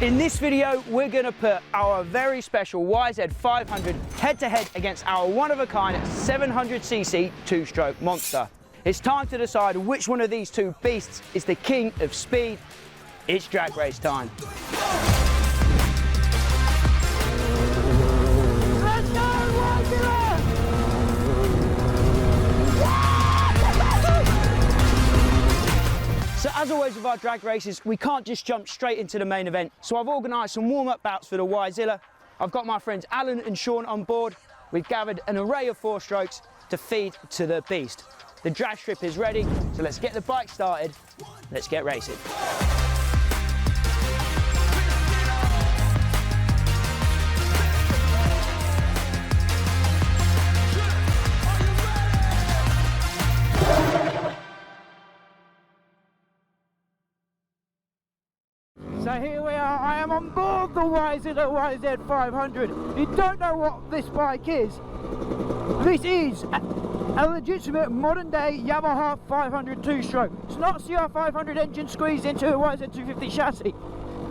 In this video, we're going to put our very special YZ500 head-to-head against our one-of-a-kind 700cc two-stroke monster. It's time to decide which one of these two beasts is the king of speed. It's drag race time. Let's go, YZ! So as always with our drag races, we can't just jump straight into the main event. So I've organised some warm-up bouts for the Yzilla. I've got my friends Alan and Sean on board. We've gathered an array of four strokes to feed to the beast. The drag strip is ready, so let's get the bike started. Let's get racing. So here we are, I am on board the Yzilla YZ500. You don't know what this bike is. This is a legitimate modern day Yamaha 500 two-stroke. It's not a CR500 engine squeezed into a YZ250 chassis.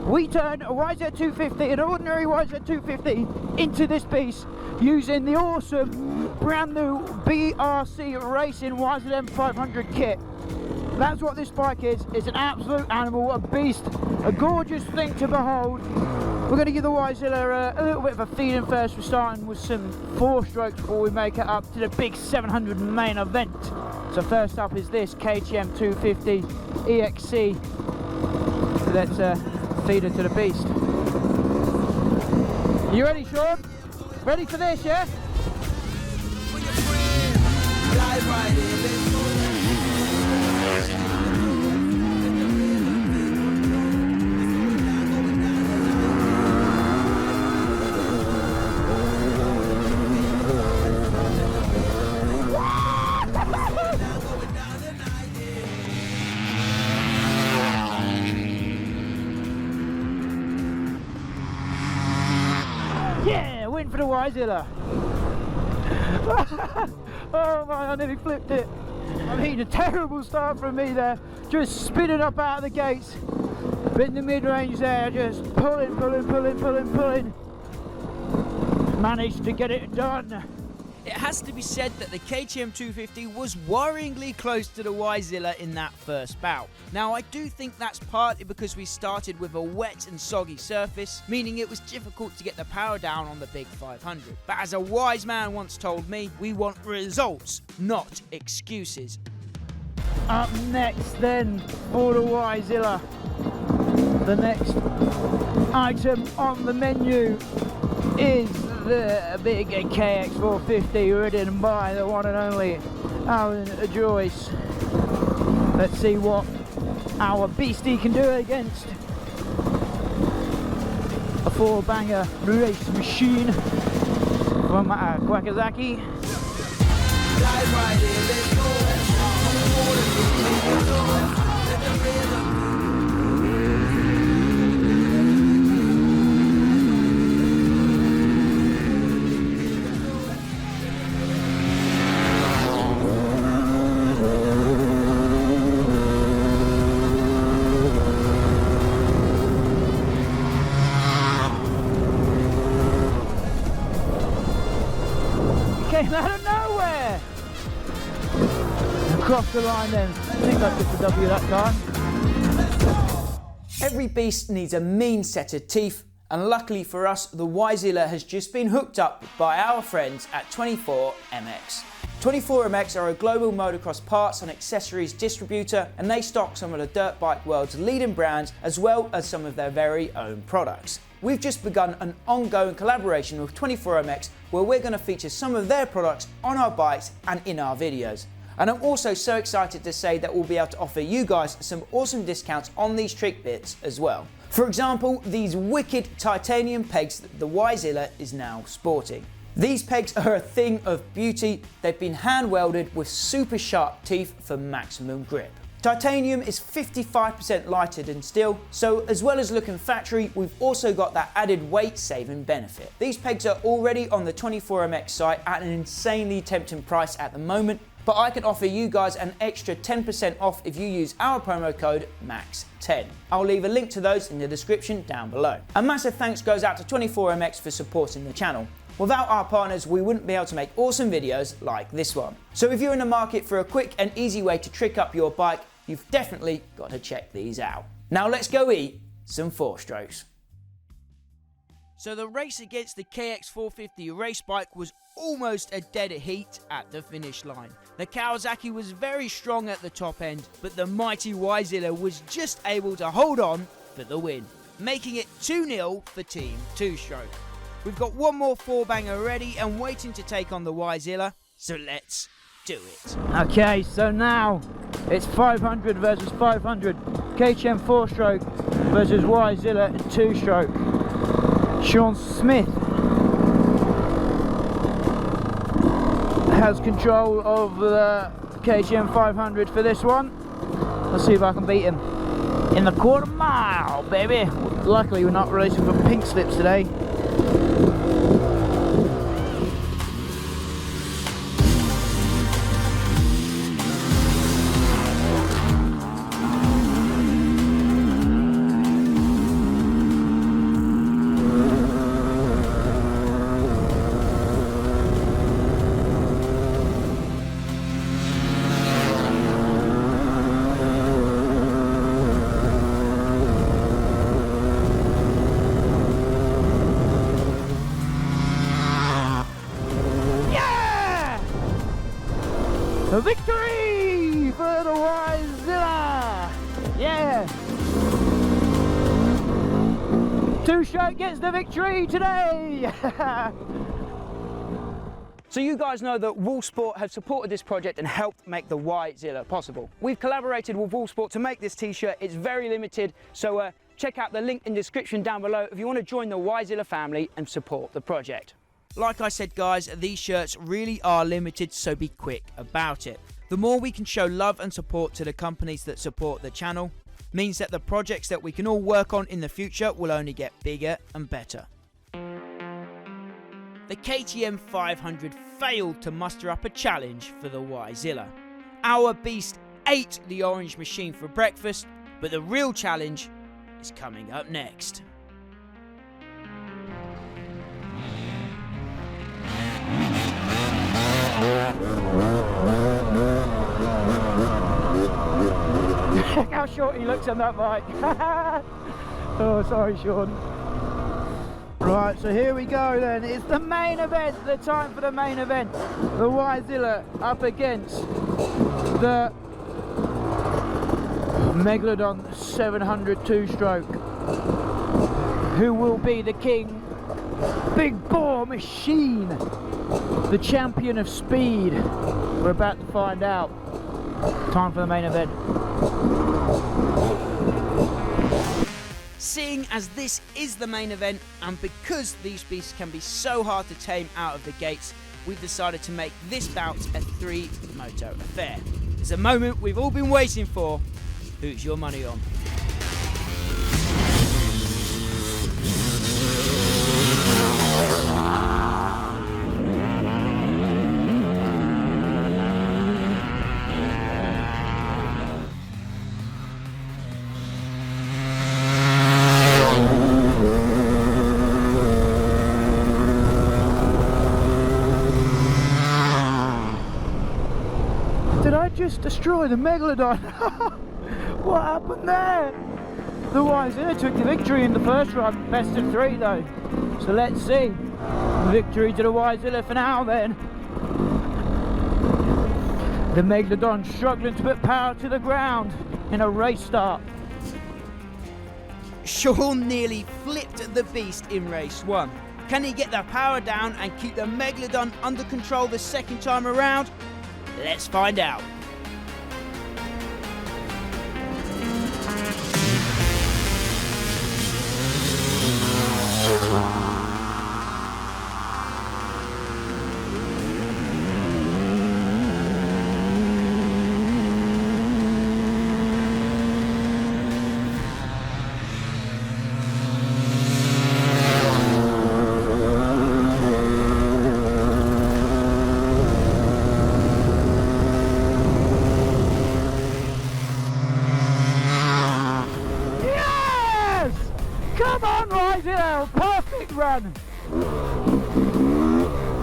We turned a YZ250, an ordinary YZ250, into this beast using the awesome brand new BRC Racing YZM500 kit. That's what this bike is. It's an absolute animal, a beast, a gorgeous thing to behold. We're going to give the Yzilla a little bit of a feeding first. We're starting with some four strokes before we make it up to the big 700 main event. So first up is this KX450 EXC. Let's feed it to the beast. You ready, Sean? Ready for this, yeah? Yeah, win for the Yzilla. Oh man, I nearly flipped it. I mean, a terrible start from me there. Just spinning up out of the gates. But in the mid-range there, just pulling. Managed to get it done. It has to be said that the KTM 250 was worryingly close to the Yzilla in that first bout. Now I do think that's partly because we started with a wet and soggy surface, meaning it was difficult to get the power down on the big 500. But as a wise man once told me, we want results, not excuses. Up next then for the Yzilla, the next item on the menu is the big KX450 ridden by the one and only Alun Joyce. Let's see what our beastie can do against a four-banger race machine from Kawasaki. Came out of nowhere! Across the line then. I think that's just a W that time. Every beast needs a mean set of teeth, and luckily for us, the Yzilla has just been hooked up by our friends at 24MX. 24MX are a global motocross parts and accessories distributor, and they stock some of the dirt bike world's leading brands as well as some of their very own products. We've just begun an ongoing collaboration with 24MX where we're going to feature some of their products on our bikes and in our videos. And I'm also so excited to say that we'll be able to offer you guys some awesome discounts on these trick bits as well. For example, these wicked titanium pegs that the Yzilla is now sporting. These pegs are a thing of beauty. They've been hand welded with super sharp teeth for maximum grip. Titanium is 55% lighter than steel, so as well as looking factory, we've also got that added weight saving benefit. These pegs are already on the 24MX site at an insanely tempting price at the moment, but I can offer you guys an extra 10% off if you use our promo code MAX10. I'll leave a link to those in the description down below. A massive thanks goes out to 24MX for supporting the channel. Without our partners, we wouldn't be able to make awesome videos like this one. So if you're in the market for a quick and easy way to trick up your bike, you've definitely got to check these out. Now let's go eat some 4-strokes. So the race against the KX450 race bike was almost a dead heat at the finish line. The Kawasaki was very strong at the top end, but the mighty Yzilla was just able to hold on for the win, making it 2-0 for Team 2-stroke. We've got one more 4-banger ready and waiting to take on the Yzilla, so let's do it. Okay, so now it's 500 versus 500. KTM 4-stroke versus Yzilla 2-stroke. Sean Smith has control of the KTM 500 for this one. Let's see if I can beat him in the quarter mile, baby. Luckily we're not racing for pink slips today. A victory for the Yzilla! Yeah! 2-stroke gets the victory today! So you guys know that Wulfsport have supported this project and helped make the Yzilla possible. We've collaborated with Wulfsport to make this t-shirt. It's very limited, so check out the link in the description down below if you want to join the Yzilla family and support the project. Like I said guys, these shirts really are limited, so be quick about it. The more we can show love and support to the companies that support the channel means that the projects that we can all work on in the future will only get bigger and better. The KTM 500 failed to muster up a challenge for the Yzilla. Our beast ate the orange machine for breakfast, but the real challenge is coming up next. Check how short he looks on that bike. Oh, sorry, Sean. Right, so here we go then. It's the main event, the time for the main event. The Yzilla up against the Megalodon 700 2-stroke. Who will be the king? Big bore machine, the champion of speed. We're about to find out. Time for the main event. Seeing as this is the main event, and because these beasts can be so hard to tame out of the gates, we've decided to make this bout a 3-moto affair. It's a moment we've all been waiting for. Who's your money on? Did I just destroy the Megalodon? What happened there? The Yzilla took the victory in the first run, best of 3 though. So let's see. Victory to the Yzilla for now then. The Megalodon struggling to put power to the ground in a race start. Sean nearly flipped the beast in race 1. Can he get the power down and keep the Megalodon under control the second time around? Let's find out. YZL, perfect run.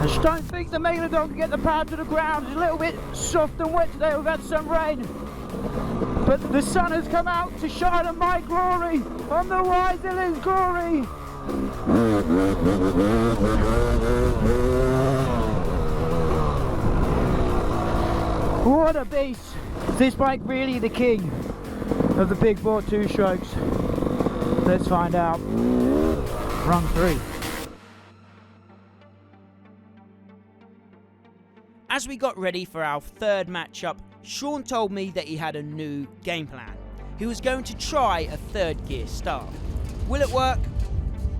I just don't think the Megalodon can get the power to the ground. It's a little bit soft and wet today, we've had some rain. But the sun has come out to shine on my glory, on the YZL's glory. What a beast. Is this bike really the king of the big bore two strokes? Let's find out. Run 3. As we got ready for our third matchup, Sean told me that he had a new game plan. He was going to try a third gear start. Will it work?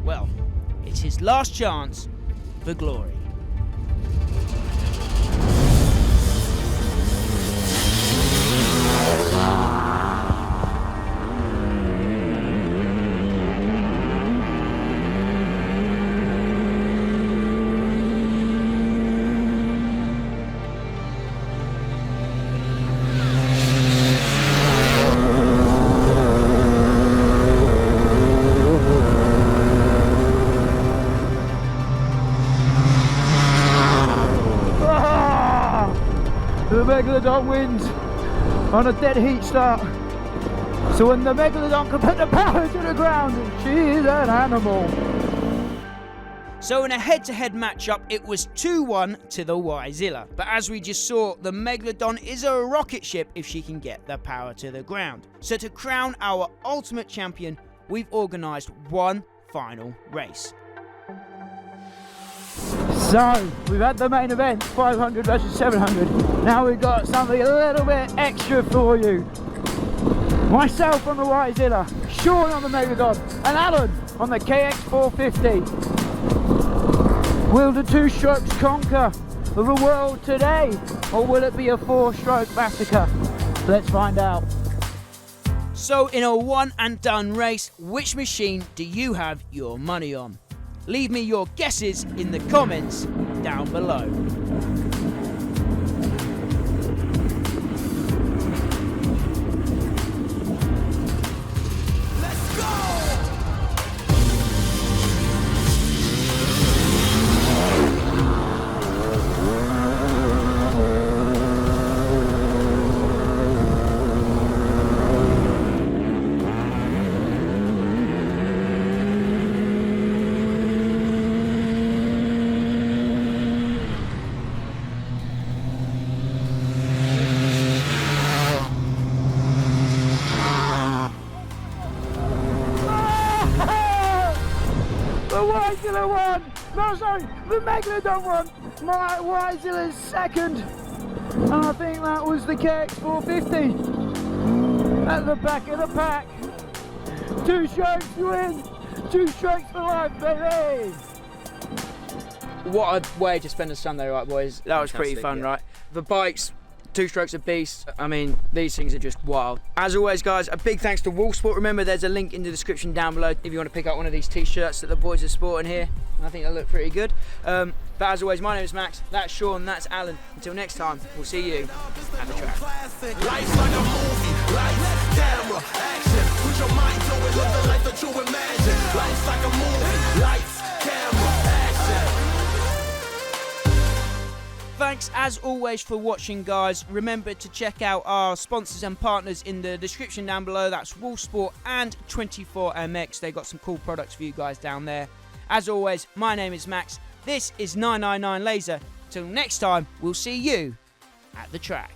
Well, it's his last chance for glory. The Megalodon wins on a dead heat start. So when the Megalodon can put the power to the ground, she is an animal. So in a head-to-head matchup, it was 2-1 to the Yzilla. But as we just saw, the Megalodon is a rocket ship if she can get the power to the ground. So to crown our ultimate champion, we've organised one final race. So, we've had the main event, 500 versus 700. Now we've got something a little bit extra for you. Myself on the Yzilla, Sean on the Megalodon, and Alun on the KX450. Will the two strokes conquer the world today, or will it be a 4-stroke massacre? Let's find out. So in a one and done race, which machine do you have your money on? Leave me your guesses in the comments down below. Yzilla won! No, sorry, the Megalodon won! My Yzilla's second! And I think that was the KX450 at the back of the pack. 2 strokes to win! 2 strokes for life, baby! What a way to spend a Sunday, right, boys? That was pretty fun, right? The bikes, 2 strokes a beast. I mean, these things are just wild. As always, guys, a big thanks to Wulfsport. Remember, there's a link in the description down below if you want to pick up one of these t-shirts that the boys are sporting here. I think they look pretty good. But as always, my name is Max, that's Sean, that's Alun. Until next time, we'll see you at the track. Lights like a movie, lights, camera, action. Put your mind to it, live the life that you imagine. Lights like a movie, lights, camera, action. Thanks as always for watching, guys. Remember to check out our sponsors and partners in the description down below. That's Wulfsport and 24MX. They got some cool products for you guys down there. As always, my name is Max. This is 999 Laser. Till next time, we'll see you at the track.